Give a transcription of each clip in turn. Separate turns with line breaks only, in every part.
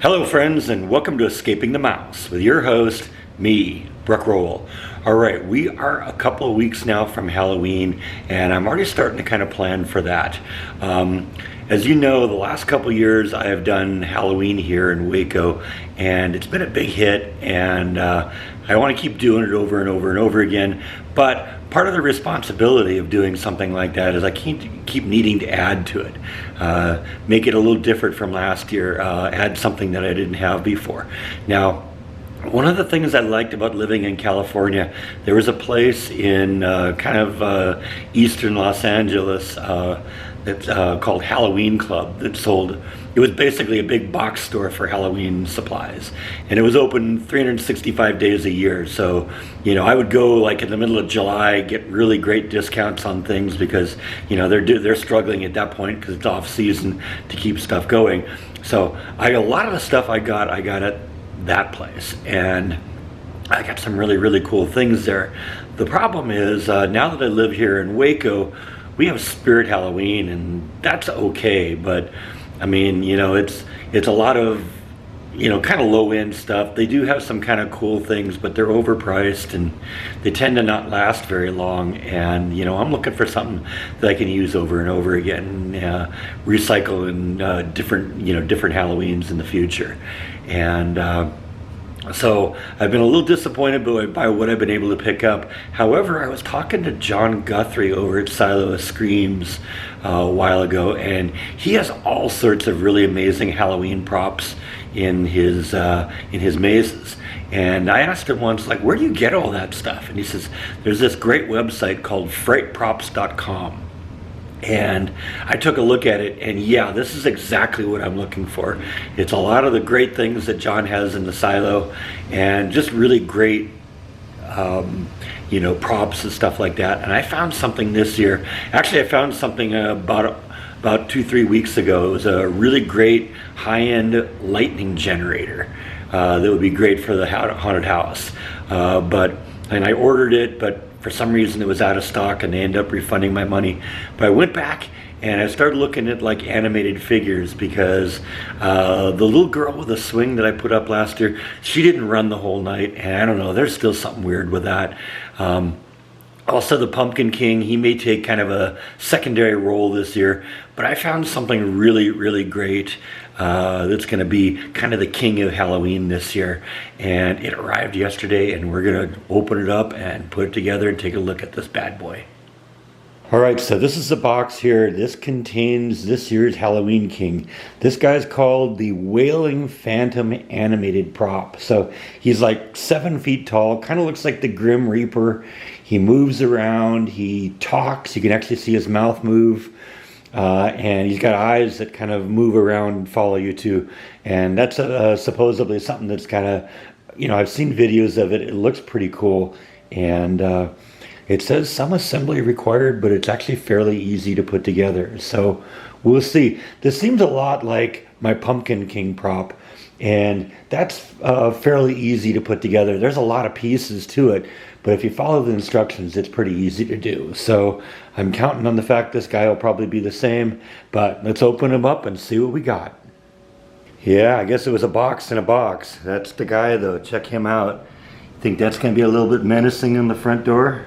Hello friends, and welcome to Escaping the Mouse with your host, me, Brooke Roll. Alright, we are a couple of weeks now from Halloween, and I'm already starting to kind of plan for that. As you know, the last couple of years I have done Halloween here in Waco, and it's been a big hit, and I want to keep doing it over and over and over again. But part of the responsibility of doing something like that is I keep needing to add to it, make it a little different from last year, add something that I didn't have before. Now, one of the things I liked about living in California, there was a place in eastern Los Angeles that's called Halloween Club that sold, it was basically a big box store for Halloween supplies. And it was open 365 days a year. So, I would go like in the middle of July, get really great discounts on things because, they're struggling at that point because it's off season to keep stuff going. So a lot of the stuff I got at that place, and I got some really, really cool things there. The problem is now that I live here in Waco, we have Spirit Halloween, and that's okay, but I mean, it's a lot of kind of low end stuff. They do have some kind of cool things, but they're overpriced and they tend to not last very long. And I'm looking for something that I can use over and over again, recycle in different Halloweens in the future. And so I've been a little disappointed by what I've been able to pick up. However, I was talking to John Guthrie over at Silo of Screams a while ago, and he has all sorts of really amazing Halloween props in his mazes. And I asked him once, like, where do you get all that stuff? And he says, there's this great website called frightprops.com. And I took a look at it, and yeah, this is exactly what I'm looking for. It's a lot of the great things that John has in the silo, and just really great props and stuff like that. And I found something this year. Actually, I found something about 2-3 weeks ago. It was a really great high-end lightning generator that would be great for the haunted house. And I ordered it, but for some reason it was out of stock, and they ended up refunding my money. But I went back and I started looking at like animated figures, because the little girl with the swing that I put up last year, she didn't run the whole night, and I don't know, there's still something weird with that. Also, the Pumpkin King, he may take kind of a secondary role this year, but I found something really, really great that's going to be kind of the king of Halloween this year. And it arrived yesterday, and we're going to open it up and put it together and take a look at this bad boy. All right, so this is the box here. This contains this year's Halloween King. This guy's called the Wailing Phantom animated prop. So he's like 7 feet tall, kind of looks like the Grim Reaper. He moves around, he talks, you can actually see his mouth move. And he's got eyes that kind of move around and follow you too. And that's supposedly something that's kind of, I've seen videos of it. It looks pretty cool. And it says some assembly required, but it's actually fairly easy to put together. So we'll see. This seems a lot like my Pumpkin King prop. And that's fairly easy to put together. There's a lot of pieces to it, but if you follow the instructions, it's pretty easy to do. So I'm counting on the fact this guy will probably be the same, but let's open him up and see what we got. Yeah, I guess it was a box in a box. That's the guy though, check him out. Think that's gonna be a little bit menacing in the front door?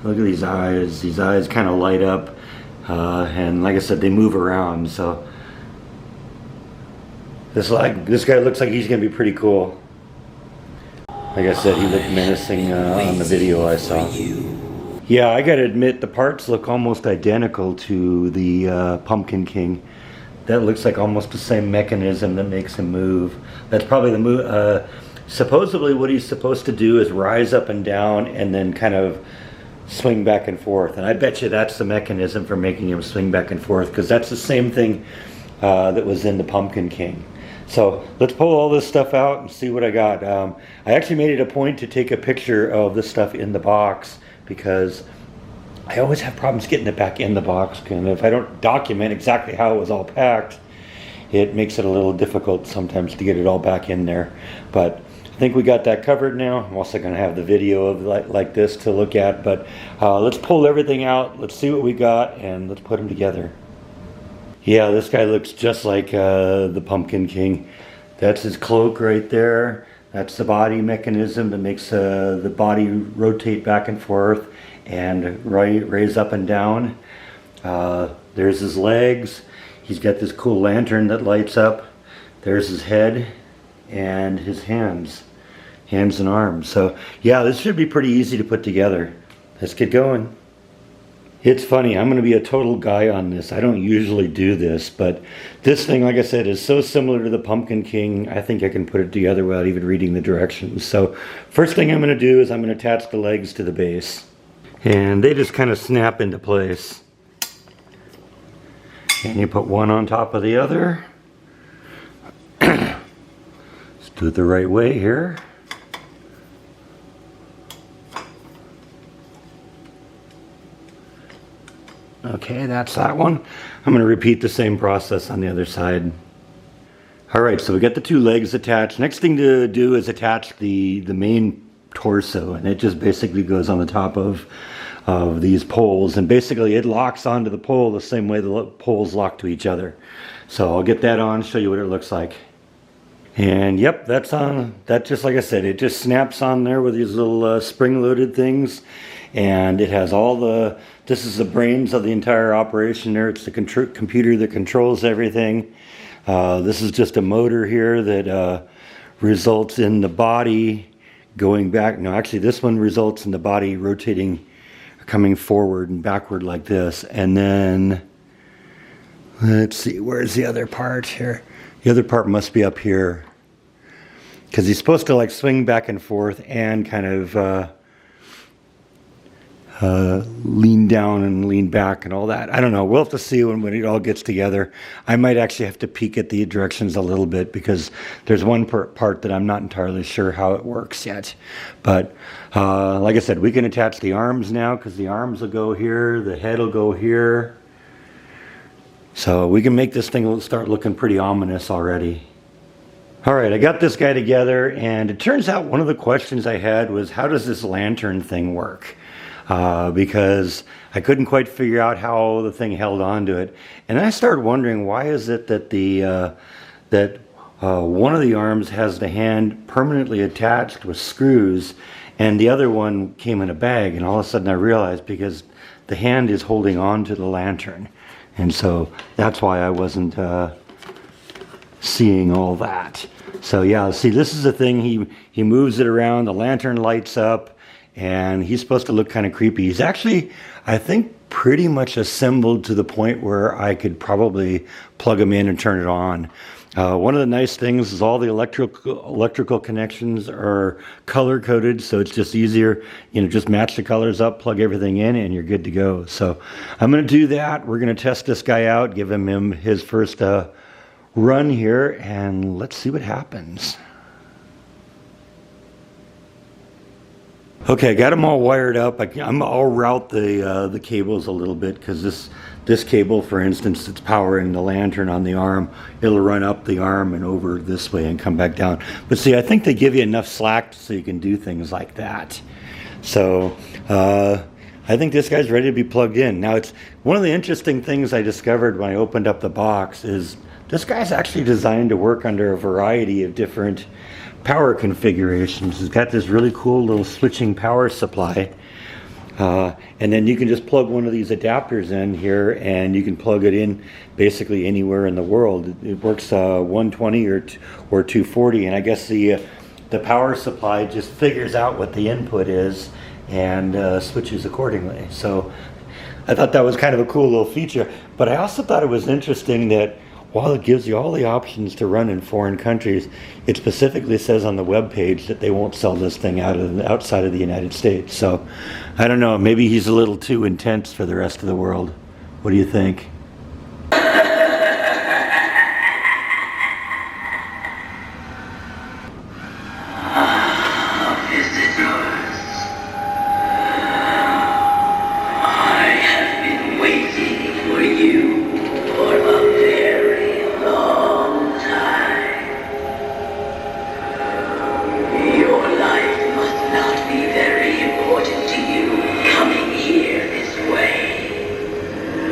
Look at these eyes kind of light up, and like I said, they move around, so. This guy looks like he's going to be pretty cool. Like I said, he looked menacing on the video I saw. Yeah, I got to admit, the parts look almost identical to the Pumpkin King. That looks like almost the same mechanism that makes him move. That's probably the move. Supposedly what he's supposed to do is rise up and down and then kind of swing back and forth. And I bet you that's the mechanism for making him swing back and forth, because that's the same thing that was in the Pumpkin King. So let's pull all this stuff out and see what I got. I actually made it a point to take a picture of this stuff in the box, because I always have problems getting it back in the box. And if I don't document exactly how it was all packed, it makes it a little difficult sometimes to get it all back in there. But I think we got that covered now. I'm also going to have the video of like this to look at. But let's pull everything out. Let's see what we got, and let's put them together. Yeah, this guy looks just like the Pumpkin King. That's his cloak right there. That's the body mechanism that makes the body rotate back and forth and raise up and down. There's his legs. He's got this cool lantern that lights up. There's his head and his hands and arms. So yeah, this should be pretty easy to put together. Let's get going. It's funny, I'm going to be a total guy on this. I don't usually do this, but this thing, like I said, is so similar to the Pumpkin King, I think I can put it together without even reading the directions. So first thing I'm going to do is I'm going to attach the legs to the base. And they just kind of snap into place. And you put one on top of the other. Let's do it the right way here. Okay, that's that one. I'm going to repeat the same process on the other side. Alright, so we got the two legs attached. Next thing to do is attach the main torso, and it just basically goes on the top of these poles, and basically it locks onto the pole the same way the poles lock to each other. So I'll get that on, show you what it looks like. And yep, that's on. That, just like I said, it just snaps on there with these little spring-loaded things, and it has all the. This is the brains of the entire operation there. It's the computer that controls everything. This is just a motor here that results in the body going back. No, actually this one results in the body rotating, coming forward and backward like this. And then, let's see, where's the other part here? The other part must be up here, because he's supposed to like swing back and forth and kind of lean down and lean back and all that. I don't know. We'll have to see when it all gets together. I might actually have to peek at the directions a little bit, because there's one part that I'm not entirely sure how it works yet. But like I said, we can attach the arms now, because the arms will go here, the head will go here. So we can make this thing start looking pretty ominous already. Alright, I got this guy together, and it turns out one of the questions I had was, how does this lantern thing work? Because I couldn't quite figure out how the thing held on to it. And then I started wondering, why is it that one of the arms has the hand permanently attached with screws, and the other one came in a bag? And all of a sudden I realized, because the hand is holding on to the lantern. And so that's why I wasn't seeing all that. So yeah, see, this is the thing. He moves it around, the lantern lights up, and he's supposed to look kind of creepy. He's actually, I think, pretty much assembled to the point where I could probably plug him in and turn it on. One of the nice things is all the electrical connections are color coded, so it's just easier, just match the colors up, plug everything in, and you're good to go. So I'm going to do that. We're going to test this guy out, give him his first run here, and let's see what happens. Okay, I got them all wired up. I'll route the cables a little bit, because this cable, for instance, it's powering the lantern on the arm. It'll run up the arm and over this way and come back down. But see, I think they give you enough slack so you can do things like that. So I think this guy's ready to be plugged in. Now, it's one of the interesting things I discovered when I opened up the box is this guy's actually designed to work under a variety of different power configurations. It's got this really cool little switching power supply, and then you can just plug one of these adapters in here, and you can plug it in basically anywhere in the world. It works 120 or 240, and I guess the power supply just figures out what the input is and switches accordingly. So I thought that was kind of a cool little feature, but I also thought it was interesting that while it gives you all the options to run in foreign countries, it specifically says on the web page that they won't sell this thing outside of the United States. So I don't know, maybe he's a little too intense for the rest of the world. What do you think?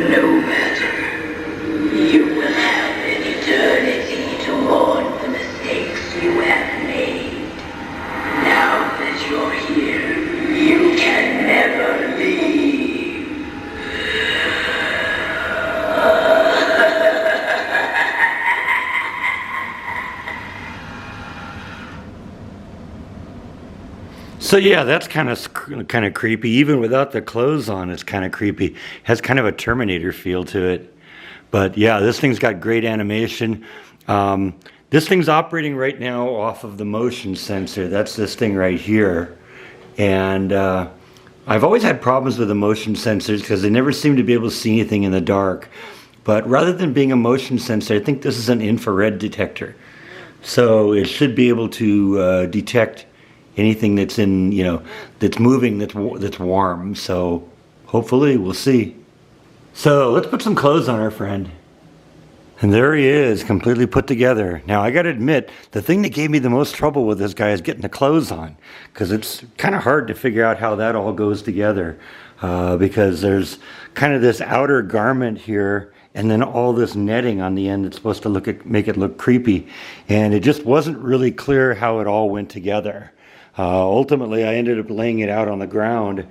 No matter
So yeah, that's kind of creepy. Even without the clothes on, it's kind of creepy. Has kind of a Terminator feel to it. But yeah, this thing's got great animation. This thing's operating right now off of the motion sensor. That's this thing right here. And I've always had problems with the motion sensors because they never seem to be able to see anything in the dark. But rather than being a motion sensor, I think this is an infrared detector. So it should be able to detect anything that's in, that's moving, that's warm. So hopefully we'll see. So let's put some clothes on our friend. And there he is, completely put together. Now I gotta admit, the thing that gave me the most trouble with this guy is getting the clothes on, because it's kind of hard to figure out how that all goes together, because there's kind of this outer garment here and then all this netting on the end that's supposed to make it look creepy, and it just wasn't really clear how it all went together. Ultimately, I ended up laying it out on the ground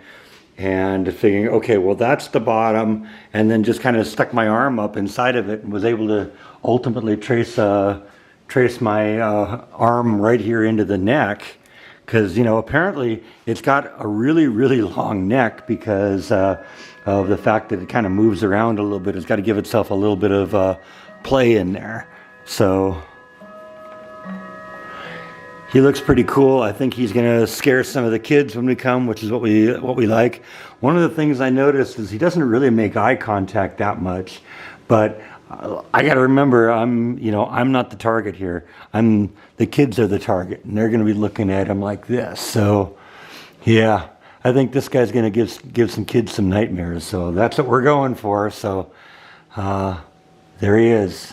and figuring, okay, well, that's the bottom, and then just kind of stuck my arm up inside of it and was able to ultimately trace my arm right here into the neck, because apparently it's got a really, really long neck because of the fact that it kind of moves around a little bit. It's got to give itself a little bit of play in there. So he looks pretty cool. I think he's going to scare some of the kids when we come, which is what we like. One of the things I noticed is he doesn't really make eye contact that much, but I got to remember I'm not the target here. The kids are the target, and they're going to be looking at him like this. So yeah, I think this guy's going to give some kids some nightmares. So that's what we're going for. So there he is.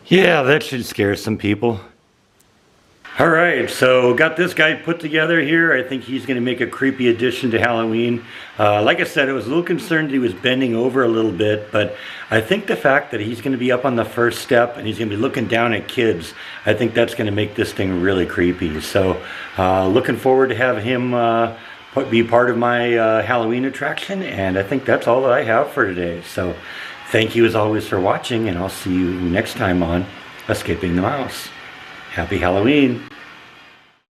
Yeah, that should scare some people. All right, so got this guy put together here. I think he's going to make a creepy addition to Halloween. Like I said, I was a little concerned that he was bending over a little bit, but I think the fact that he's going to be up on the first step and he's going to be looking down at kids, I think that's going to make this thing really creepy. So looking forward to have him be part of my Halloween attraction, and I think that's all that I have for today. So thank you as always for watching, and I'll see you next time on Escaping the Mouse. Happy Halloween!